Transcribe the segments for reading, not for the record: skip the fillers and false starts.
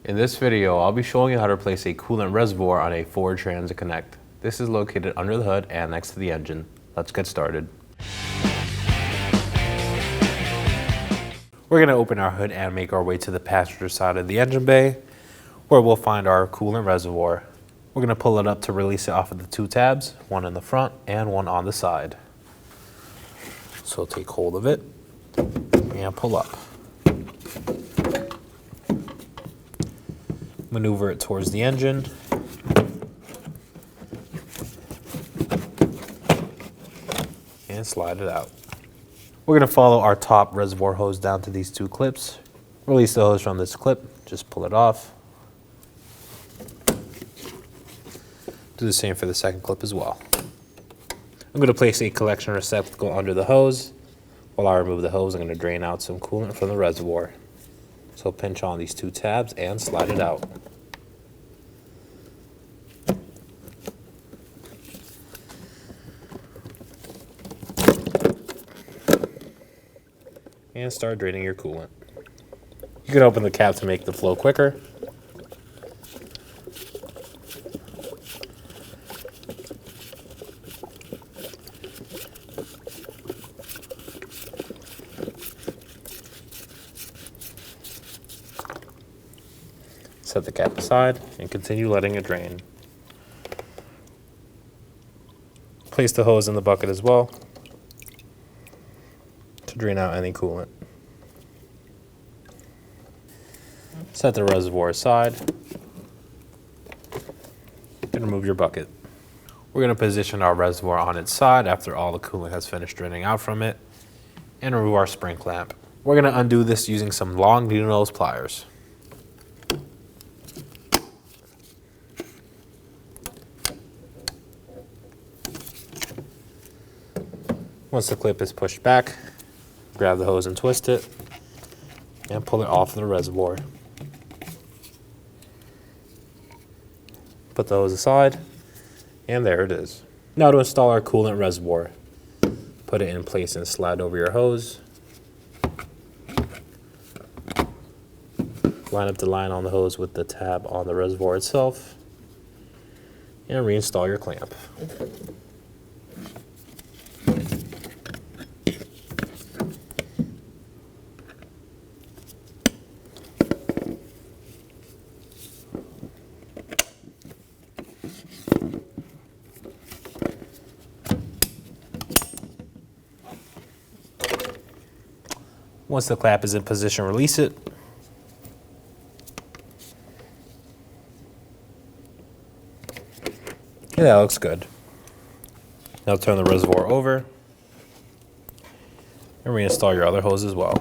In this video, I'll be showing you how to replace a coolant reservoir on a Ford Transit Connect. This is located under the hood and next to the engine. Let's get started. We're going to open our hood and make our way to the passenger side of the engine bay, where we'll find our coolant reservoir. We're going to pull it up to release it off of the two tabs, one in the front and one on the side. So take hold of it and pull up. Maneuver it towards the engine. And slide it out. We're going to follow our top reservoir hose down to these two clips. Release the hose from this clip, just pull it off. Do the same for the second clip as well. I'm going to place a collection receptacle under the hose. While I remove the hose, I'm going to drain out some coolant from the reservoir. So pinch on these two tabs and slide it out. And start draining your coolant. You can open the cap to make the flow quicker. Set the cap aside and continue letting it drain. Place the hose in the bucket as well to drain out any coolant. Set the reservoir aside and remove your bucket. We're going to position our reservoir on its side after all the coolant has finished draining out from it and remove our spring clamp. We're going to undo this using some long needle nose pliers. Once the clip is pushed back, grab the hose and twist it and pull it off the reservoir. Put the hose aside, and there it is. Now to install our coolant reservoir. Put it in place and slide over your hose. Line up the line on the hose with the tab on the reservoir itself, and reinstall your clamp. Once the clamp is in position, release it. Yeah, that looks good. Now turn the reservoir over and reinstall your other hose as well.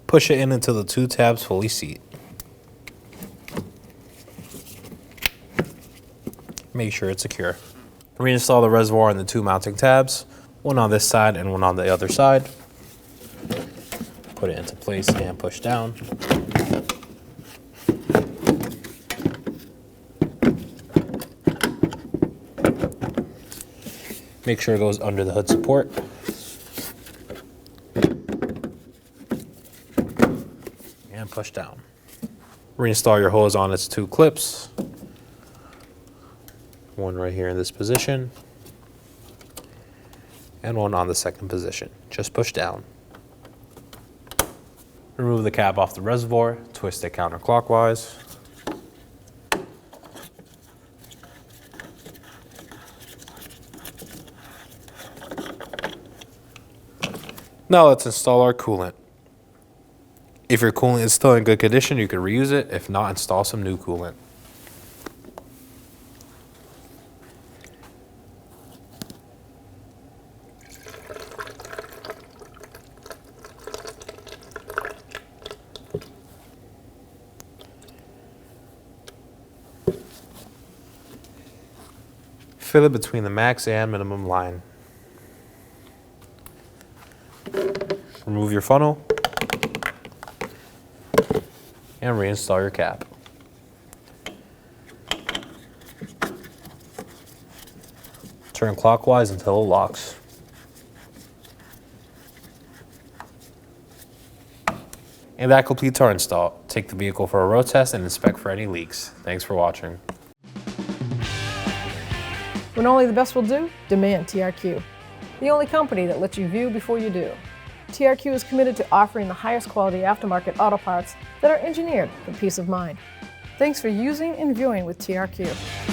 Push it in until the two tabs fully seat. Make sure it's secure. Reinstall the reservoir and the two mounting tabs. One on this side and one on the other side. Put it into place and push down. Make sure it goes under the hood support. And push down. Reinstall your hose on its two clips. One right here in this position. And one on the second position. Just push down. Remove the cap off the reservoir, twist it counterclockwise. Now let's install our coolant. If your coolant is still in good condition, you can reuse it. If not, install some new coolant. Fill it between the max and minimum line. Remove your funnel and reinstall your cap. Turn clockwise until it locks. And that completes our install. Take the vehicle for a road test and inspect for any leaks. Thanks for watching. When only the best will do, demand TRQ. The only company that lets you view before you do. TRQ is committed to offering the highest quality aftermarket auto parts that are engineered for peace of mind. Thanks for using and viewing with TRQ.